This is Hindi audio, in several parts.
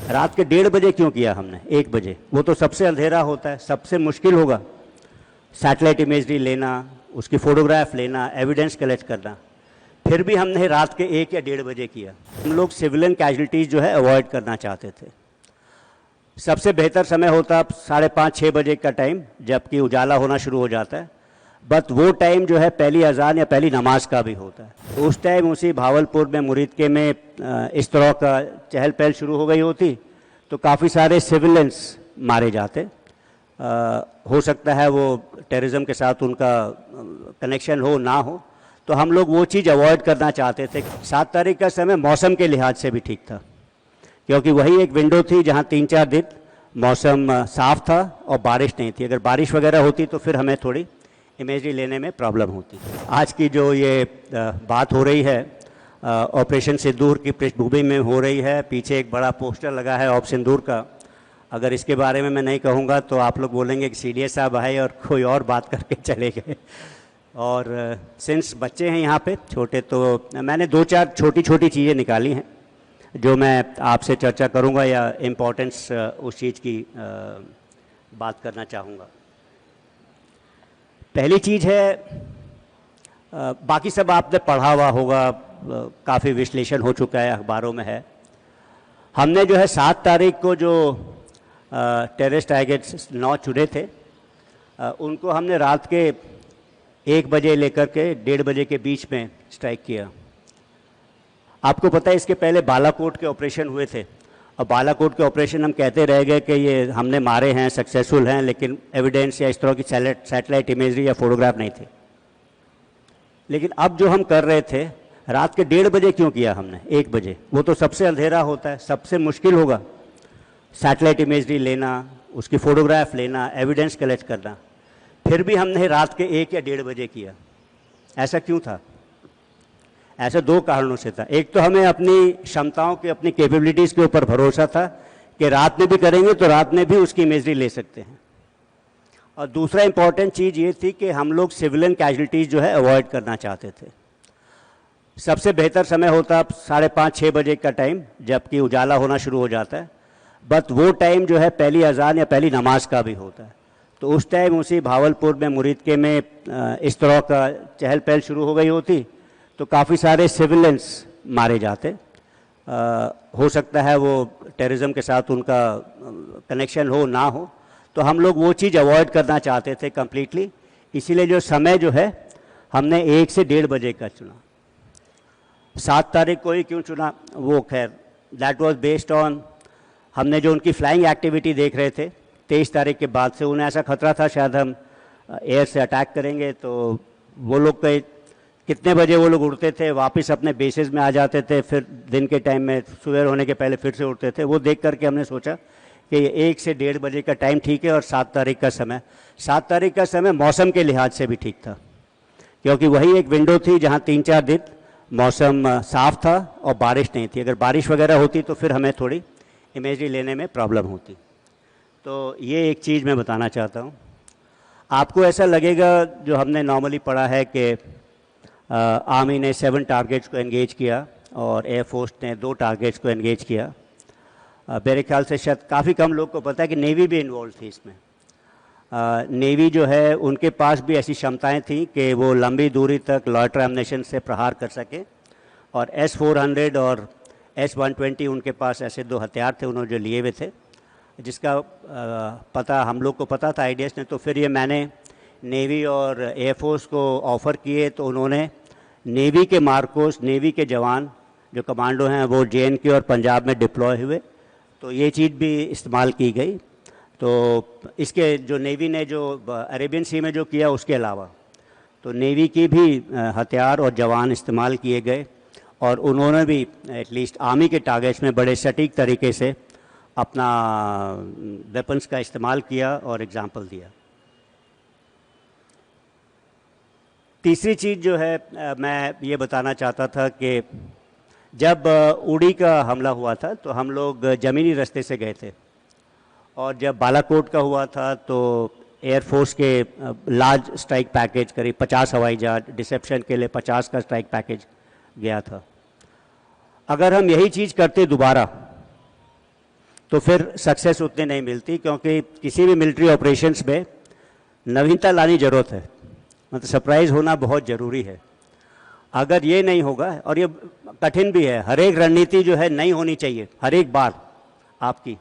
रात के 1:30 बजे क्यों किया हमने? 1 बजे, वो तो सबसे अंधेरा होता है, सबसे मुश्किल होगा सैटेलाइट इमेजरी लेना, उसकी फ़ोटोग्राफ लेना, एविडेंस कलेक्ट करना। फिर भी हमने रात के 1 या 1:30 बजे किया। हम लोग सिविलियन कैजुअलिटीज़ जो है अवॉइड करना चाहते थे। सबसे बेहतर समय होता 5:30-6 बजे का टाइम, जबकि उजाला होना शुरू हो जाता है। बट वो टाइम जो है पहली अजान या पहली नमाज का भी होता है। तो उस टाइम उसी भावलपुर में मुरीदके में इस तरह का चहल पहल शुरू हो गई होती, तो काफ़ी सारे सिविलियंस मारे जाते। हो सकता है वो टेररिज्म के साथ उनका कनेक्शन हो ना हो, तो हम लोग वो चीज़ अवॉइड करना चाहते थे। 7 तारीख का समय मौसम के लिहाज से भी ठीक था, क्योंकि वही एक विंडो थी जहाँ 3-4 दिन मौसम साफ था और बारिश नहीं थी। अगर बारिश वगैरह होती तो फिर हमें थोड़ी इमेजरी लेने में प्रॉब्लम होती। आज की जो ये बात हो रही है ऑपरेशन सिंदूर की पृष्ठभूमि में हो रही है। पीछे एक बड़ा पोस्टर लगा है ऑप सिंदूर का। अगर इसके बारे में मैं नहीं कहूँगा तो आप लोग बोलेंगे कि सीडीएस साहब आए और कोई और बात करके चले गए। और सिंस बच्चे हैं यहाँ पे छोटे, तो मैंने 2-4 छोटी छोटी चीज़ें निकाली हैं जो मैं आपसे चर्चा करूँगा या इम्पोर्टेंस उस चीज़ की बात करना चाहूँगा। पहली चीज़ है, बाकी सब आपने पढ़ा हुआ होगा, काफ़ी विश्लेषण हो चुका है, अखबारों में है। हमने जो है 7 तारीख को जो टेररिस्ट टारगेट्स 9 चुने थे, उनको हमने रात के 1 बजे लेकर के 1:30 बजे के बीच में स्ट्राइक किया। आपको पता है इसके पहले बालाकोट के ऑपरेशन हुए थे, और बालाकोट के ऑपरेशन हम कहते रह गए कि ये हमने मारे हैं, सक्सेसफुल हैं, लेकिन एविडेंस या इस तरह की सैटेलाइट इमेजरी या फोटोग्राफ नहीं थे। लेकिन अब जो हम कर रहे थे, रात के 1:30 बजे क्यों किया हमने? 1 बजे, वो तो सबसे अंधेरा होता है, सबसे मुश्किल होगा सैटेलाइट इमेजरी लेना, उसकी फ़ोटोग्राफ लेना, एविडेंस कलेक्ट करना। फिर भी हमने रात के 1 या 1:30 बजे किया। ऐसा क्यों था? ऐसा 2 कारणों से था। एक तो हमें अपनी क्षमताओं के, अपनी कैपेबिलिटीज़ के ऊपर भरोसा था कि रात में भी करेंगे तो रात में भी उसकी इमेजरी ले सकते हैं। और दूसरा इंपॉर्टेंट चीज़ ये थी कि हम लोग सिविलियन कैजुअलिटीज़ जो है अवॉइड करना चाहते थे। सबसे बेहतर समय होता 5:30-6 बजे का टाइम, जबकि उजाला होना शुरू हो जाता है। बट वो टाइम जो है पहली अजान या पहली नमाज का भी होता है। तो उस टाइम उसी भावलपुर में मुरीदके में इस तरह का चहल पहल शुरू हो गई होती, तो काफ़ी सारे सिविलियंस मारे जाते। हो सकता है वो टेररिज्म के साथ उनका कनेक्शन हो ना हो, तो हम लोग वो चीज़ अवॉइड करना चाहते थे कम्प्लीटली। इसीलिए जो समय जो है हमने 1 से 1:30 बजे का चुना। 7 तारीख को ही क्यों चुना, वो खैर दैट वाज बेस्ड ऑन, हमने जो उनकी फ्लाइंग एक्टिविटी देख रहे थे 23 तारीख के बाद से, उन्हें ऐसा खतरा था शायद हम एयर से अटैक करेंगे। तो वो लोग कितने बजे वो लोग उड़ते थे, वापस अपने बेसेस में आ जाते थे, फिर दिन के टाइम में सुबह होने के पहले फिर से उड़ते थे। वो देख करके हमने सोचा कि ये 1 से 1:30 बजे का टाइम ठीक है। और 7 तारीख का समय, 7 तारीख का समय मौसम के लिहाज से भी ठीक था, क्योंकि वही एक विंडो थी जहाँ 3-4 दिन मौसम साफ था और बारिश नहीं थी। अगर बारिश वगैरह होती तो फिर हमें थोड़ी इमेजरी लेने में प्रॉब्लम होती। तो ये एक चीज़ मैं बताना चाहता हूँ। आपको ऐसा लगेगा, जो हमने नॉर्मली पढ़ा है कि आर्मी ने 7 टारगेट्स को एंगेज किया और एयरफोर्स ने 2 टारगेट्स को एंगेज किया। मेरे ख्याल से शायद काफ़ी कम लोग को पता है कि नेवी भी इन्वॉल्व थी इसमें। नेवी जो है उनके पास भी ऐसी क्षमताएं थी कि वो लंबी दूरी तक लॉयटर एमिनेशन से प्रहार कर सके। और S-400 और S-120 उनके पास ऐसे 2 हथियार थे उन्होंने जो लिए हुए थे, जिसका पता हम लोग को पता था IDS ने। तो फिर ये मैंने नेवी और एयरफोर्स को ऑफ़र किए, तो उन्होंने नेवी के मार्कोस, नेवी के जवान जो कमांडो हैं वो JNK और पंजाब में डिप्लॉय हुए, तो ये चीज़ भी इस्तेमाल की गई। तो इसके जो नेवी ने जो अरेबियन सी में जो किया उसके अलावा, तो नेवी की भी हथियार और जवान इस्तेमाल किए गए, और उन्होंने भी एटलीस्ट आर्मी के टारगेट्स में बड़े सटीक तरीके से अपना वेपन्स का इस्तेमाल किया और एग्जाम्पल दिया। तीसरी चीज़ जो है मैं ये बताना चाहता था कि जब उड़ी का हमला हुआ था तो हम लोग ज़मीनी रास्ते से गए थे, और जब बालाकोट का हुआ था तो एयरफोर्स के लार्ज स्ट्राइक पैकेज करीब 50 हवाई जहाज, डिसेप्शन के लिए 50 का स्ट्राइक पैकेज गया था। अगर हम यही चीज़ करते दोबारा तो फिर सक्सेस उतनी नहीं मिलती, क्योंकि किसी भी मिलिट्री ऑपरेशंस में नवीनता लानी ज़रूरत है, मतलब सरप्राइज़ होना बहुत ज़रूरी है। अगर ये नहीं होगा, और ये कठिन भी है, हर एक रणनीति जो है नई होनी चाहिए हर एक बार आपकी।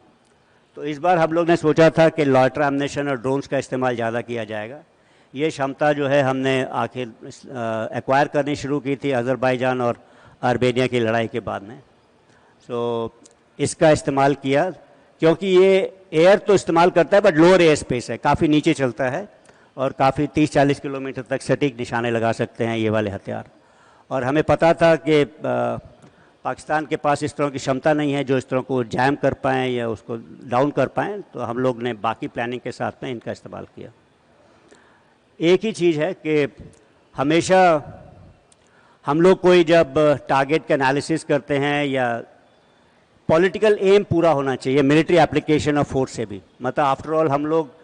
तो इस बार हम लोग ने सोचा था कि लॉयटर एम्युनिशन और ड्रोन्स का इस्तेमाल ज़्यादा किया जाएगा। ये क्षमता जो है हमने आखिर एक्वायर करनी शुरू की थी अज़रबैजान और आर्मेनिया की लड़ाई के बाद में। तो इसका इस्तेमाल किया, क्योंकि ये एयर तो इस्तेमाल करता है बट लोअर एयर स्पेस है, काफ़ी नीचे चलता है और काफ़ी 30-40 किलोमीटर तक सटीक निशाने लगा सकते हैं ये वाले हथियार। और हमें पता था कि पाकिस्तान के पास इस तरह की क्षमता नहीं है जो इस तरह को जैम कर पाएँ या उसको डाउन कर पाएँ, तो हम लोग ने बाकी प्लानिंग के साथ में इनका इस्तेमाल किया। एक ही चीज़ है कि हमेशा हम लोग कोई जब टारगेट का एनालिसिस करते हैं, या पॉलिटिकल एम पूरा होना चाहिए मिलिट्री एप्लीकेशन ऑफ फोर्स से भी, मतलब आफ्टर ऑल हम लोग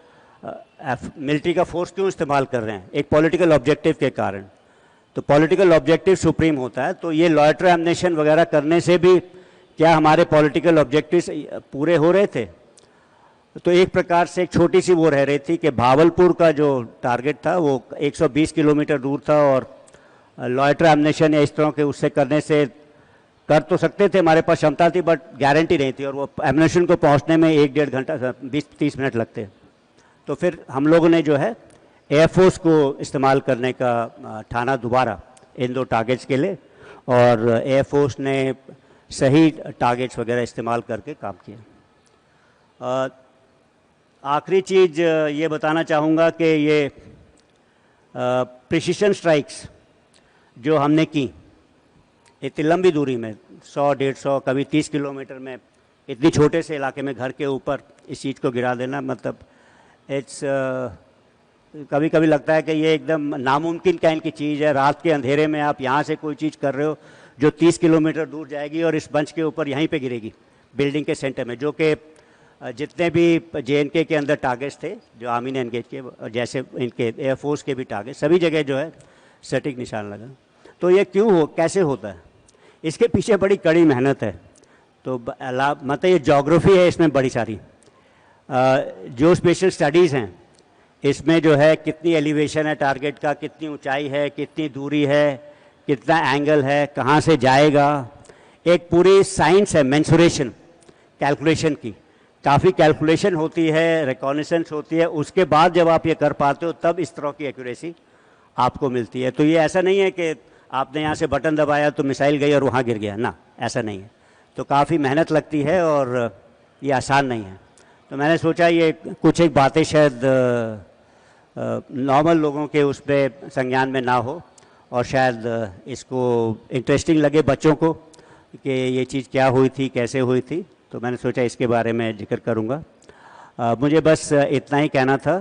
मिलिट्री का फोर्स क्यों इस्तेमाल कर रहे हैं, एक पॉलिटिकल ऑब्जेक्टिव के कारण। तो पॉलिटिकल ऑब्जेक्टिव सुप्रीम होता है, तो ये लॉयटर एम्युनिशन वगैरह करने से भी क्या हमारे पॉलिटिकल ऑब्जेक्टिव्स पूरे हो रहे थे। तो एक प्रकार से एक छोटी सी वो रह रही थी कि भावलपुर का जो टारगेट था वो 120 किलोमीटर दूर था, और लॉयटर एम्युनिशन या इस तरह के उससे करने से कर तो सकते थे, हमारे पास क्षमता थी, बट गारंटी नहीं थी, और वो एम्युनिशन को पहुंचने में 1-1.5 घंटा 20-30 मिनट लगते। तो फिर हम लोगों ने जो है एयरफोर्स को इस्तेमाल करने का ठाना दोबारा इन दो टारगेट्स के लिए, और एयरफोर्स ने सही टारगेट्स वगैरह इस्तेमाल करके काम किया। आखिरी चीज़ ये बताना चाहूँगा कि ये प्रिसिशन स्ट्राइक्स जो हमने की इतनी लंबी दूरी में 100-150 कभी 30 किलोमीटर में, इतनी छोटे से इलाके में घर के ऊपर इस चीज़ को गिरा देना, मतलब इट्स कभी कभी लगता है कि ये एकदम नामुमकिन काइंड की चीज़ है। रात के अंधेरे में आप यहाँ से कोई चीज़ कर रहे हो जो 30 किलोमीटर दूर जाएगी और इस बंच के ऊपर यहीं पे गिरेगी बिल्डिंग के सेंटर में, जो कि जितने भी JNK के अंदर टारगेट्स थे जो आर्मी ने एंगेज किए, जैसे इनके एयरफोर्स के भी टारगेट, सभी जगह जो है सटीक निशान लगा। तो ये कैसे होता है, इसके पीछे बड़ी कड़ी मेहनत है। तो मतलब ये ज्योग्राफी है, इसमें बड़ी सारी जो स्पेशल स्टडीज़ हैं, इसमें जो है कितनी एलिवेशन है टारगेट का, कितनी ऊंचाई है, कितनी दूरी है, कितना एंगल है, कहाँ से जाएगा, एक पूरी साइंस है मेंसुरेशन कैलकुलेशन की, काफ़ी कैलकुलेशन होती है, रिकॉग्निशंस होती है, उसके बाद जब आप ये कर पाते हो तब इस तरह की एक्यूरेसी आपको मिलती है। तो ये ऐसा नहीं है कि आपने यहाँ से बटन दबाया तो मिसाइल गई और वहाँ गिर गया, ना, ऐसा नहीं है। तो काफ़ी मेहनत लगती है और ये आसान नहीं है। तो मैंने सोचा ये कुछ एक बातें शायद नॉर्मल लोगों के उस पर संज्ञान में ना हो, और शायद इसको इंटरेस्टिंग लगे बच्चों को कि ये चीज़ क्या हुई थी, कैसे हुई थी। तो मैंने सोचा इसके बारे में जिक्र करूँगा। मुझे बस इतना ही कहना था